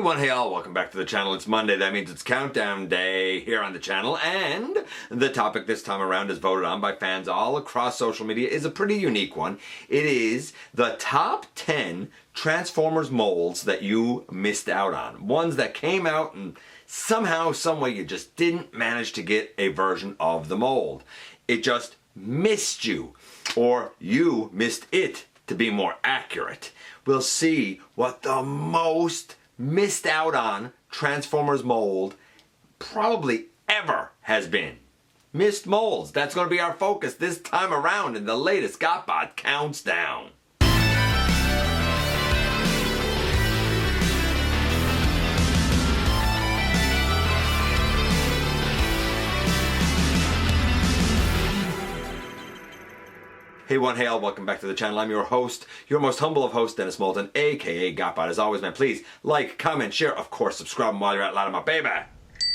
Hey all, welcome back to the channel. It's Monday, that means it's countdown day here on the channel, and the topic this time around is voted on by fans all across social media is a pretty unique one. It is the top 10 Transformers molds that you missed out on. Ones that came out and somehow, someway you just didn't manage to get a version of the mold. It just missed you, or you missed it, to be more accurate. We'll see what the most missed out on Transformers mold probably ever has been. Missed molds. That's going to be our focus this time around in the latest GotBot Counts Down. Hey all, welcome back to the channel. I'm your host, your most humble of hosts, Dennis Moulton, aka GotBot. As always, man, please like, comment, share, of course, subscribe, and while you're at it, my baby,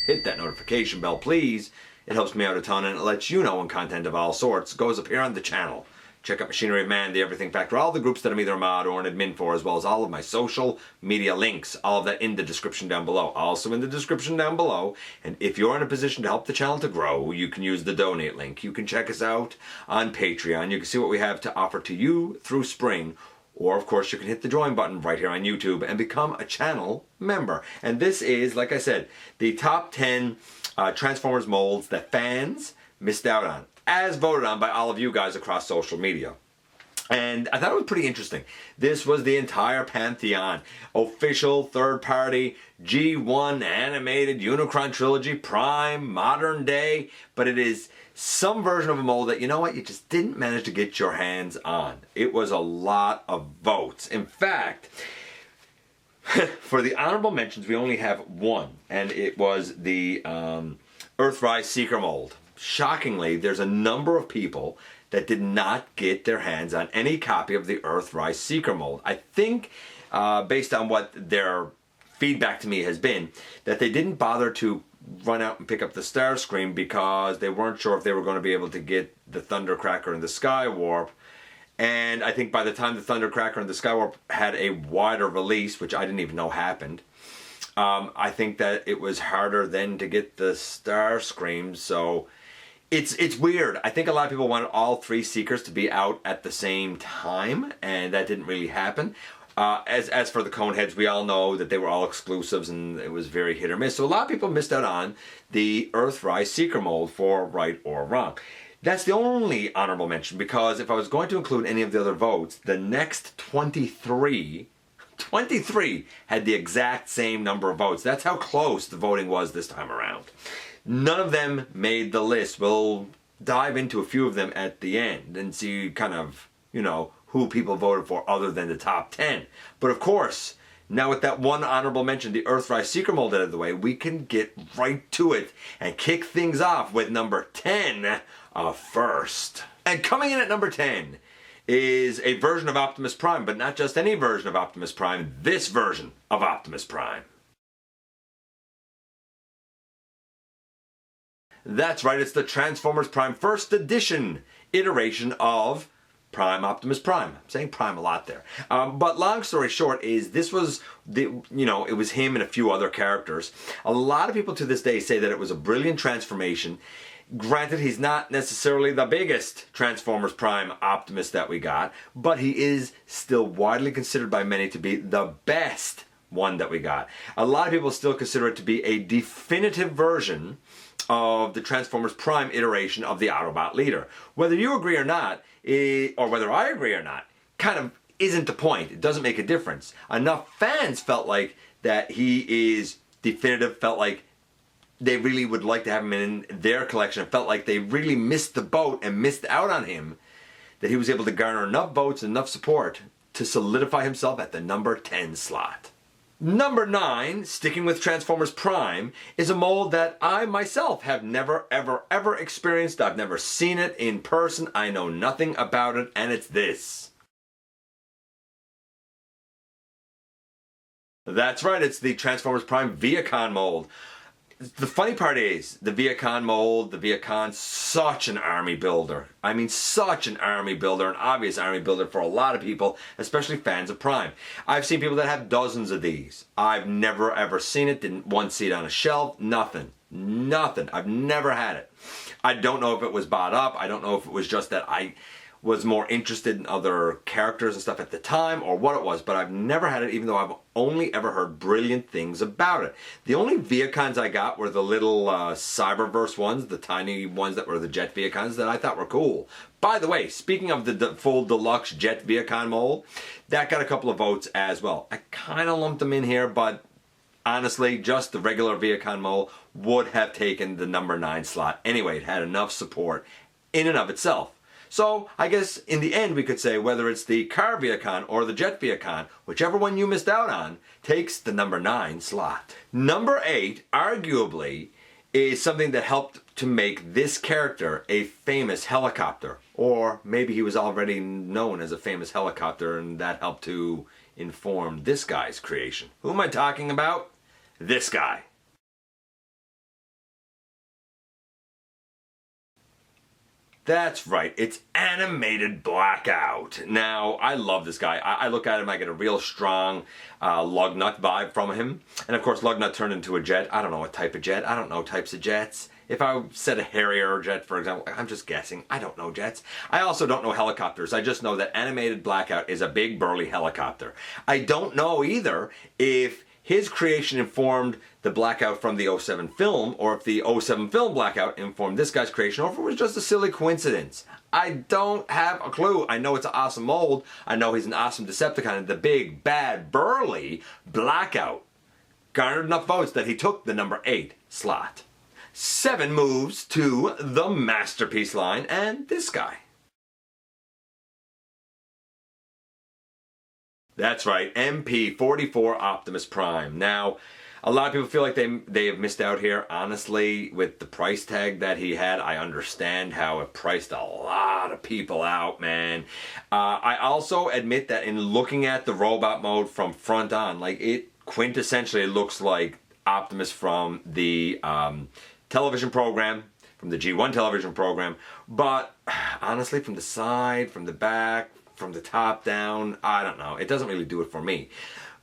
hit that notification bell, please. It helps me out a ton, and it lets you know when content of all sorts goes up here on the channel. Check out Machinery of Man, The Everything Factor, all the groups that I'm either a mod or an admin for, as well as all of my social media links. All of that in the description down below. Also in the description down below. And if you're in a position to help the channel to grow, you can use the donate link. You can check us out on Patreon. You can see what we have to offer to you through spring. Or, of course, you can hit the join button right here on YouTube and become a channel member. And this is, like I said, the top 10 Transformers molds that fans missed out on, as voted on by all of you guys across social media. And I thought it was pretty interesting. This was the entire pantheon. Official, third-party, G1, animated, Unicron trilogy, Prime, modern day. But it is some version of a mold that, you know what, you just didn't manage to get your hands on. It was a lot of votes. In fact, for the honorable mentions, we only have one. And it was the Earthrise Seeker mold. Shockingly, there's a number of people that did not get their hands on any copy of the Earthrise Seeker mold. I think, based on what their feedback to me has been, that they didn't bother to run out and pick up the Starscream because they weren't sure if they were going to be able to get the Thundercracker and the Skywarp. And I think by the time the Thundercracker and the Skywarp had a wider release, which I didn't even know happened, I think that it was harder then to get the Starscream, so it's weird. I think a lot of people wanted all three Seekers to be out at the same time, and that didn't really happen. As for the Coneheads, we all know that they were all exclusives, and it was very hit or miss. So a lot of people missed out on the Earthrise Seeker mold for right or wrong. That's the only honorable mention, because if I was going to include any of the other votes, the next 23 had the exact same number of votes. That's how close the voting was this time around. None of them made the list. We'll dive into a few of them at the end and see kind of, you know, who people voted for other than the top 10. But of course, now with that one honorable mention, the Earthrise Seeker mold out of the way, we can get right to it and kick things off with number 10 first. And coming in at number 10 is a version of Optimus Prime, but not just any version of Optimus Prime, this version of Optimus Prime. That's right, it's the Transformers Prime First Edition iteration of Optimus Prime. I'm saying Prime a lot there. But long story short is this was, it was him and a few other characters. A lot of people to this day say that it was a brilliant transformation. Granted, he's not necessarily the biggest Transformers Prime Optimus that we got, but he is still widely considered by many to be the best one that we got. A lot of people still consider it to be a definitive version of the Transformers Prime iteration of the Autobot leader. Whether you agree or not, or whether I agree or not, kind of isn't the point. It doesn't make a difference. Enough fans felt like that he is definitive, felt like they really would like to have him in their collection, felt like they really missed the boat and missed out on him, that he was able to garner enough votes and enough support to solidify himself at the number 10 slot. Number 9, sticking with Transformers Prime, is a mold that I myself have never, ever experienced. I've never seen it in person. I know nothing about it, and it's this. That's right, it's the Transformers Prime Vietcon mold. the funny part is, the Vietcon mold, the Vietcon, such an army builder. I mean, such an army builder, an obvious army builder for a lot of people, especially fans of Prime. I've seen people that have dozens of these. I've never ever seen it, didn't once see it on a shelf, nothing. Nothing. I've never had it. I don't know if it was bought up. I don't know if it was just that I was more interested in other characters and stuff at the time or what it was, but I've never had it, even though I've only ever heard brilliant things about it. The only Vietcons I got were the little Cyberverse ones, the tiny ones that were the Jet Vietcons that I thought were cool. By the way, speaking of the full deluxe Jet Vietcon mold, that got a couple of votes as well. I kind of lumped them in here, but honestly, just the regular Vietcon mold would have taken the number 9 slot. Anyway, it had enough support in and of itself. So, I guess in the end we could say whether it's the car Vietcon or the Jet Vietcon, whichever one you missed out on, takes the number 9 slot. Number 8, arguably, is something that helped to make this character a famous helicopter. Or maybe he was already known as a famous helicopter and that helped to inform this guy's creation. Who am I talking about? This guy. That's right, it's animated Blackout. Now, I love this guy. I look at him, I get a real strong Lugnut vibe from him. And of course, Lugnut turned into a jet. I don't know what type of jet. I don't know types of jets. If I said a Harrier jet, for example, I'm just guessing. I don't know jets. I also don't know helicopters. I just know that animated Blackout is a big, burly helicopter. I don't know either if his creation informed the Blackout from the 07 film, or if the 07 film Blackout informed this guy's creation, or if it was just a silly coincidence. I don't have a clue. I know it's an awesome mold. I know he's an awesome Decepticon, and the big, bad, burly Blackout garnered enough votes that he took the number 8 slot. 7 moves to the Masterpiece line, and this guy. That's right, MP44 Optimus Prime. Now, a lot of people feel like they have missed out here. Honestly, with the price tag that he had, I understand how it priced a lot of people out, man. I also admit that in looking at the robot mode from front on, like, it quintessentially looks like Optimus from the television program, from the G1 television program. But honestly, from the side, from the back, from the top down, I don't know. It doesn't really do it for me.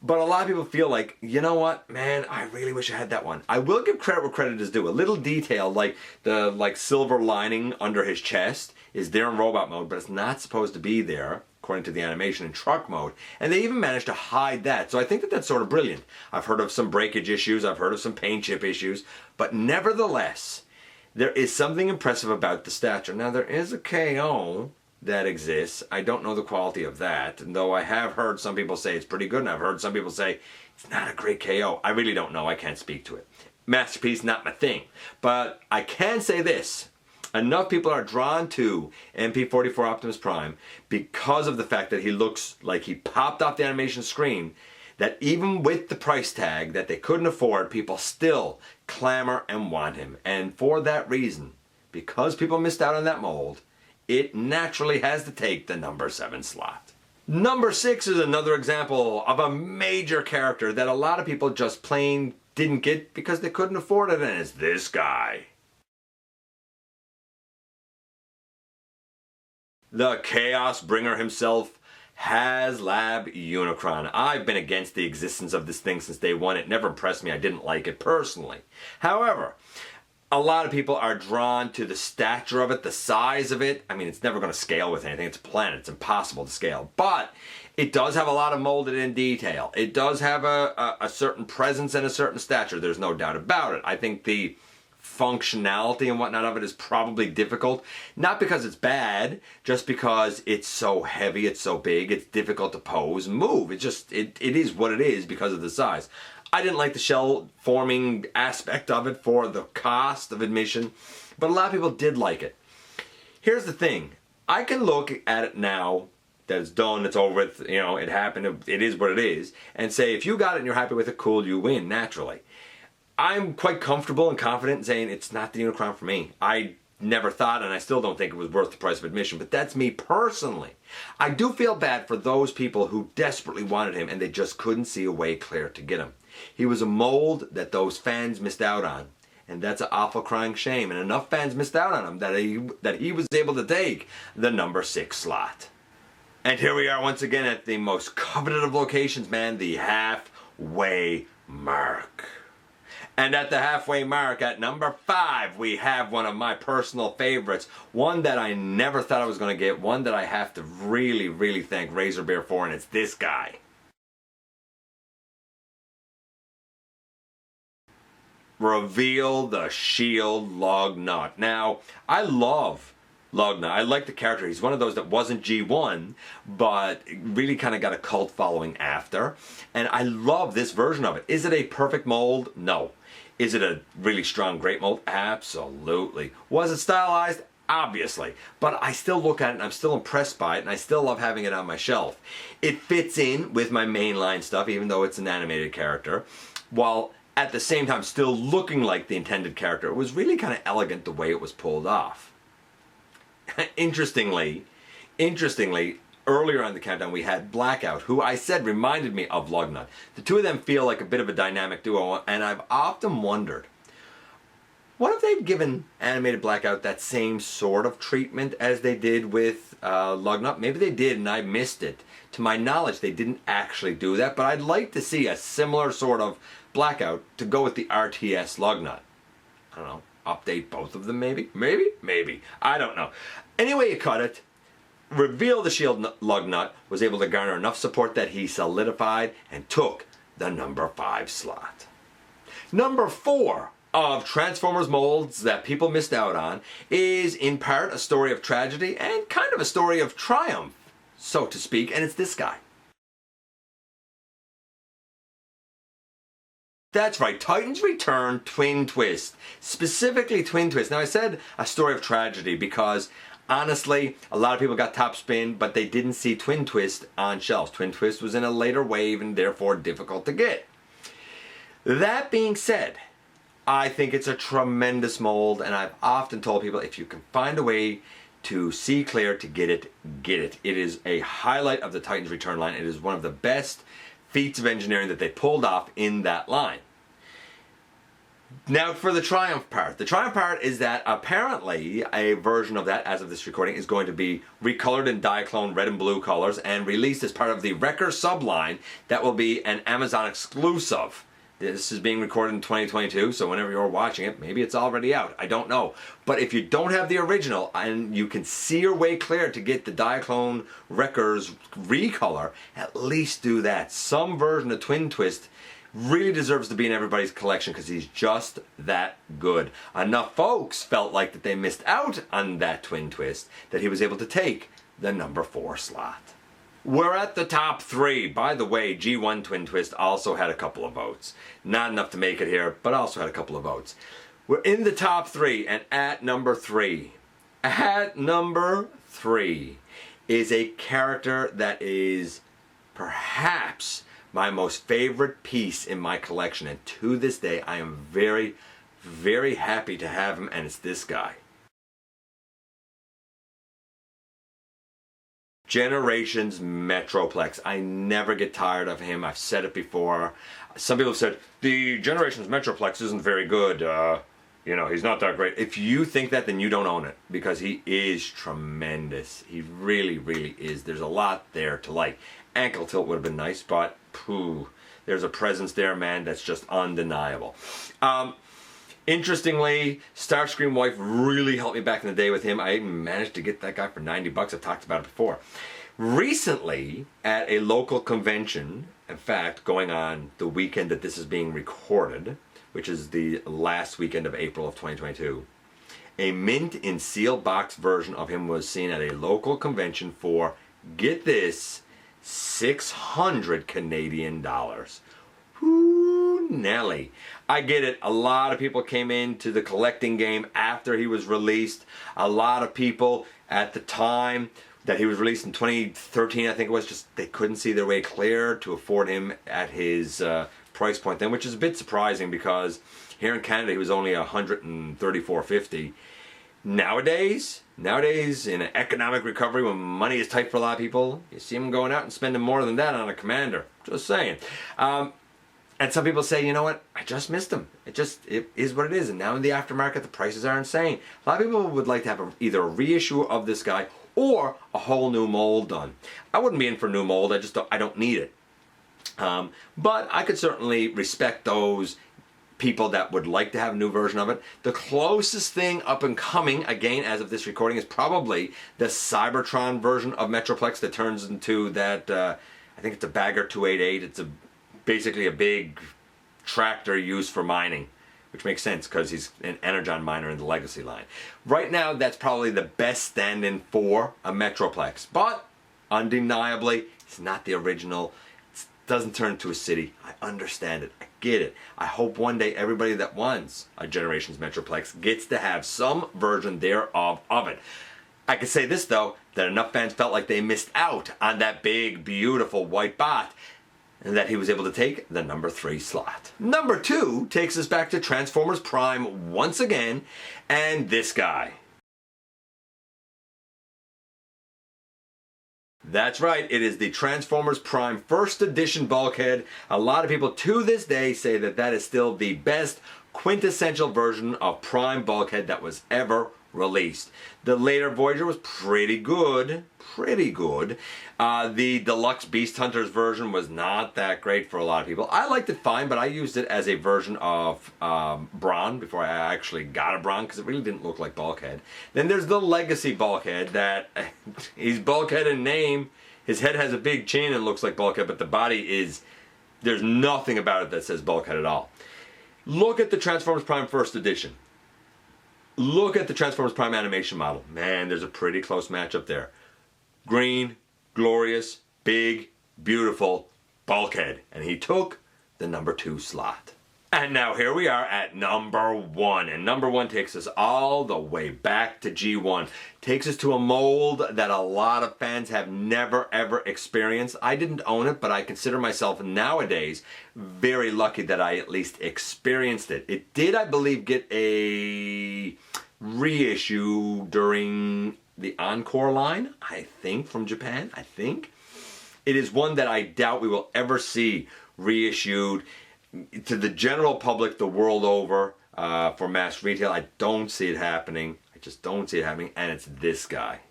But a lot of people feel like, you know what, man, I really wish I had that one. I will give credit where credit is due. A little detail, like the silver lining under his chest, is there in robot mode, but it's not supposed to be there, according to the animation, in truck mode. And they even managed to hide that. So I think that that's sort of brilliant. I've heard of some breakage issues, I've heard of some paint chip issues, but nevertheless, there is something impressive about the stature. Now, there is a KO that exists. I don't know the quality of that, though I have heard some people say it's pretty good, and I've heard some people say it's not a great KO. I really don't know. I can't speak to it. Masterpiece, not my thing. But I can say this. Enough people are drawn to MP44 Optimus Prime because of the fact that he looks like he popped off the animation screen, that even with the price tag that they couldn't afford, people still clamor and want him. And for that reason, because people missed out on that mold, it naturally has to take the number 7 slot. Number 6 is another example of a major character that a lot of people just plain didn't get because they couldn't afford it, and it's this guy. The Chaos Bringer himself, HasLab Unicron. I've been against the existence of this thing since day one. It never impressed me. I didn't like it personally. However, a lot of people are drawn to the stature of it, the size of it. I mean, it's never going to scale with anything. It's a planet. It's impossible to scale. But it does have a lot of molded in detail. It does have a certain presence and a certain stature. There's no doubt about it. I think the functionality and whatnot of it is probably difficult. Not because it's bad, just because it's so heavy, it's so big, it's difficult to pose and move. It is what it is because of the size. I didn't like the shell forming aspect of it for the cost of admission, but a lot of people did like it. Here's the thing. I can look at it now that it's done, it's over with, you know, it happened, it is what it is, and say if you got it and you're happy with it, cool, you win, naturally. I'm quite comfortable and confident in saying it's not the Unicron for me. I never thought, and I still don't think it was worth the price of admission, but that's me personally. I do feel bad for those people who desperately wanted him and they just couldn't see a way clear to get him. He was a mold that those fans missed out on. And that's an awful crying shame. And enough fans missed out on him that he was able to take the number 6 slot. And here we are once again at the most coveted of locations, man, the halfway mark. And at the halfway mark, at number 5, we have one of my personal favorites. One that I never thought I was going to get. One that I have to really, really thank Razor Bear for, and it's this guy. Reveal the Shield Lugnut. Now, I love Lugnut. I like the character. He's one of those that wasn't G1, but really kind of got a cult following after. And I love this version of it. Is it a perfect mold? No. Is it a really strong, great mold? Absolutely. Was it stylized? Obviously. But I still look at it and I'm still impressed by it, and I still love having it on my shelf. It fits in with my mainline stuff, even though it's an animated character, while at the same time still looking like the intended character. It was really kind of elegant the way it was pulled off. Interestingly, earlier on the countdown we had Blackout, who I said reminded me of Lugnut. The two of them feel like a bit of a dynamic duo, and I've often wondered, what if they've given animated Blackout that same sort of treatment as they did with Lugnut? Maybe they did and I missed it. To my knowledge, they didn't actually do that, but I'd like to see a similar sort of Blackout to go with the RTS Lugnut. I don't know, update both of them maybe? Maybe. I don't know. Anyway you cut it, Reveal the Shield Lugnut was able to garner enough support that he solidified and took the number 5 slot. Number 4 of Transformers molds that people missed out on is in part a story of tragedy and kind of a story of triumph, so to speak, and it's this guy. That's right, Titans Return Twin Twist. Specifically Twin Twist. Now I said a story of tragedy because honestly, a lot of people got top spin, but they didn't see Twin Twist on shelves. Twin Twist was in a later wave and therefore difficult to get. That being said, I think it's a tremendous mold, and I've often told people if you can find a way to see clear to get it, get it. It is a highlight of the Titans Return line. It is one of the best feats of engineering that they pulled off in that line. Now for the Triumph part. The Triumph part is that apparently a version of that, as of this recording, is going to be recolored in Diaclone red and blue colors and released as part of the Wrecker subline that will be an Amazon exclusive. This is being recorded in 2022, so whenever you're watching it, maybe it's already out. I don't know. But if you don't have the original and you can see your way clear to get the Diaclone Wreckers recolor, at least do that. Some version of Twin Twist really deserves to be in everybody's collection because he's just that good. Enough folks felt like that they missed out on that Twin Twist that he was able to take the number 4 slot. We're at the top 3. By the way, G1 Twin Twist also had a couple of votes. Not enough to make it here, but also had a couple of votes. We're in the top 3, and at number 3. At number 3 is a character that is perhaps my most favorite piece in my collection, and to this day I am very, very happy to have him, and it's this guy. Generations Metroplex. I never get tired of him. I've said it before. Some people have said, the Generations Metroplex isn't very good. You know, he's not that great. If you think that, then you don't own it, because he is tremendous. He really, really is. There's a lot there to like. Ankle tilt would have been nice, but pooh, there's a presence there, man, that's just undeniable. Interestingly, Starscream Wife really helped me back in the day with him. I even managed to get that guy for 90 bucks. I've talked about it before. Recently, at a local convention, in fact, going on the weekend that this is being recorded, which is the last weekend of April of 2022, a mint in sealed box version of him was seen at a local convention for, get this, 600 Canadian dollars. Whoo, Nelly. I get it. A lot of people came into the collecting game after he was released. A lot of people at the time that he was released in 2013, I think it was, just they couldn't see their way clear to afford him at his price point then, which is a bit surprising because here in Canada he was only $134.50. Nowadays, in an economic recovery when money is tight for a lot of people, you see them going out and spending more than that on a Commander. Just saying. And some people say, you know what, I just missed them. It is what it is. And now in the aftermarket, the prices are insane. A lot of people would like to have either a reissue of this guy or a whole new mold done. I wouldn't be in for a new mold. I don't need it. But I could certainly respect those people that would like to have a new version of it. The closest thing up and coming, again, as of this recording, is probably the Cybertron version of Metroplex that turns into that, I think it's a Bagger 288. It's basically a big tractor used for mining, which makes sense because he's an Energon miner in the Legacy line. Right now, that's probably the best stand-in for a Metroplex, but undeniably, it's not the original. It doesn't turn into a city. I understand it. I get it. I hope one day everybody that wants a Generations Metroplex gets to have some version thereof of it. I can say this, though, that enough fans felt like they missed out on that big, beautiful white bot, and that he was able to take the number 3 slot. Number 2 takes us back to Transformers Prime once again, and this guy. That's right, it is the Transformers Prime First Edition Bulkhead. A lot of people to this day say that that is still the best quintessential version of Prime Bulkhead that was ever released. The later Voyager was pretty good. The Deluxe Beast Hunters version was not that great for a lot of people. I liked it fine, but I used it as a version of Brawn before I actually got a Brawn because it really didn't look like Bulkhead. Then there's the Legacy Bulkhead that he's Bulkhead in name. His head has a big chin and looks like Bulkhead, but the body is, there's nothing about it that says Bulkhead at all. Look at the Transformers Prime First Edition. Look at the Transformers Prime animation model. Man, there's a pretty close matchup there. Green, glorious, big, beautiful Bulkhead. And he took the number 2 slot. And now here we are at number 1. And number 1 takes us all the way back to G1. Takes us to a mold that a lot of fans have never ever experienced. I didn't own it, but I consider myself nowadays very lucky that I at least experienced it. It did, I believe, get a reissue during the Encore line, I think, from Japan, I think. It is one that I doubt we will ever see reissued to the general public the world over for mass retail. I don't see it happening. I just don't see it happening, and it's this guy.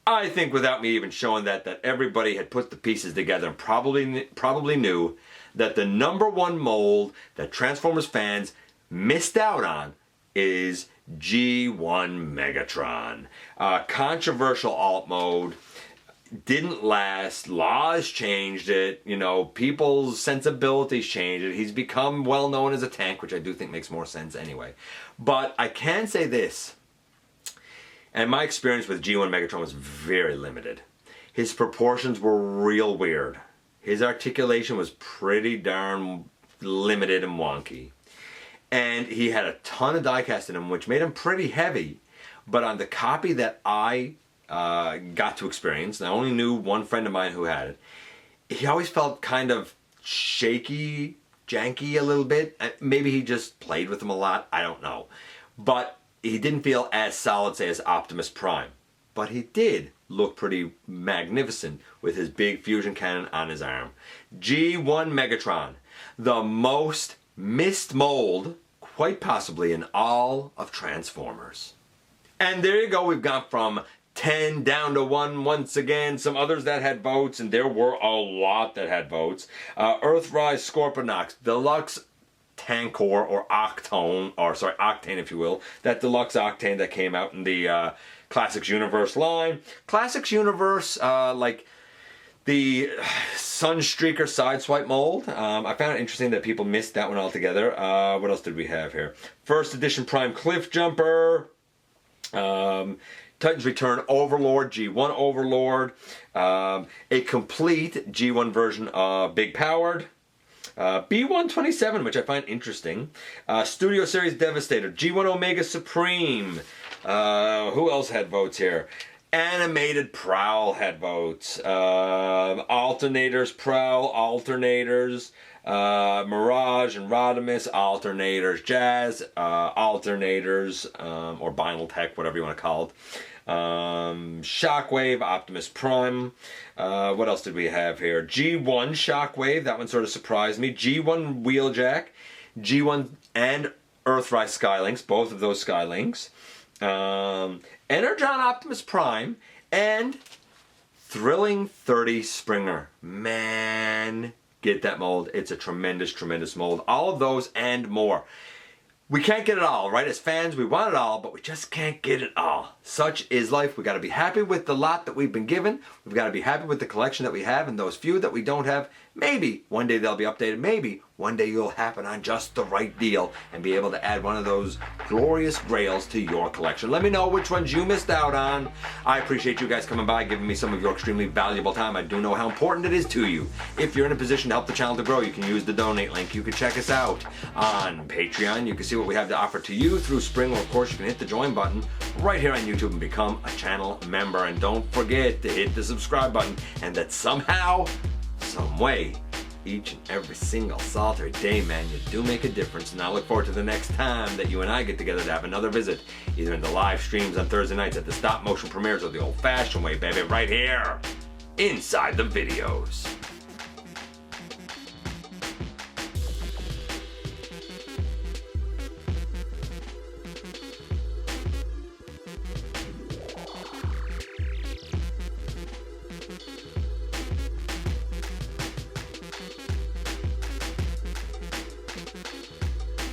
I think without me even showing that everybody had put the pieces together and probably knew that the number 1 mold that Transformers fans missed out on is G1 Megatron. Controversial alt mode. Didn't last. Laws changed it. You know, people's sensibilities changed it. He's become well known as a tank, which I do think makes more sense anyway. But I can say this, and my experience with G1 Megatron was very limited. His proportions were real weird. His articulation was pretty darn limited and wonky. And he had a ton of diecast in him, which made him pretty heavy. But on the copy that I got to experience, and I only knew one friend of mine who had it, he always felt kind of shaky, janky a little bit. Maybe he just played with them a lot, I don't know. But he didn't feel as solid, say, as Optimus Prime. But he did look pretty magnificent with his big fusion cannon on his arm. G1 Megatron, the most missed mold, quite possibly, in all of Transformers. And there you go, we've gone from 10 down to 1 once again. Some others that had votes, and there were a lot that had votes. Earthrise Scorponok, Deluxe Tankor, or Octane if you will. That Deluxe Octane that came out in the Classics Universe line. Classics Universe, like the Sunstreaker Sideswipe mold. I found it interesting that people missed that one altogether. What else did we have here? First Edition Prime Cliff Jumper. Titans Return Overlord, G1 Overlord. A complete G1 version of Big Powered. B127, which I find interesting. Studio Series Devastator, G1 Omega Supreme. Who else had votes here? Animated Prowl had votes. Alternators, Prowl, Alternators. Mirage and Rodimus, Alternators, Jazz, Alternators, or Vinyl Tech, whatever you want to call it. Shockwave, Optimus Prime. What else did we have here? G1 Shockwave, that one sort of surprised me. G1 Wheeljack, G1 and Earthrise Skylinks, both of those Skylinks. Energon Optimus Prime, and Thrilling 30 Springer. Man, get that mold. It's a tremendous, tremendous mold. All of those and more. We can't get it all, right? As fans, we want it all, but we just can't get it all. Such is life. We got to be happy with the lot that we've been given. We've got to be happy with the collection that we have, and those few that we don't have, maybe one day they'll be updated. Maybe one day you'll happen on just the right deal and be able to add one of those glorious grails to your collection. Let me know which ones you missed out on. I appreciate you guys coming by, giving me some of your extremely valuable time. I do know how important it is to you. If you're in a position to help the channel to grow, you can use the donate link. You can check us out on Patreon. You can see what we have to offer to you through Spring, or of course you can hit the join button right here on YouTube and become a channel member. And don't forget to hit the subscribe button, and that somehow, some way, each and every single solitary day, man, you do make a difference. And I look forward to the next time that you and I get together to have another visit, either in the live streams on Thursday nights, at the stop motion premieres, or the old fashioned way, baby, right here inside the videos.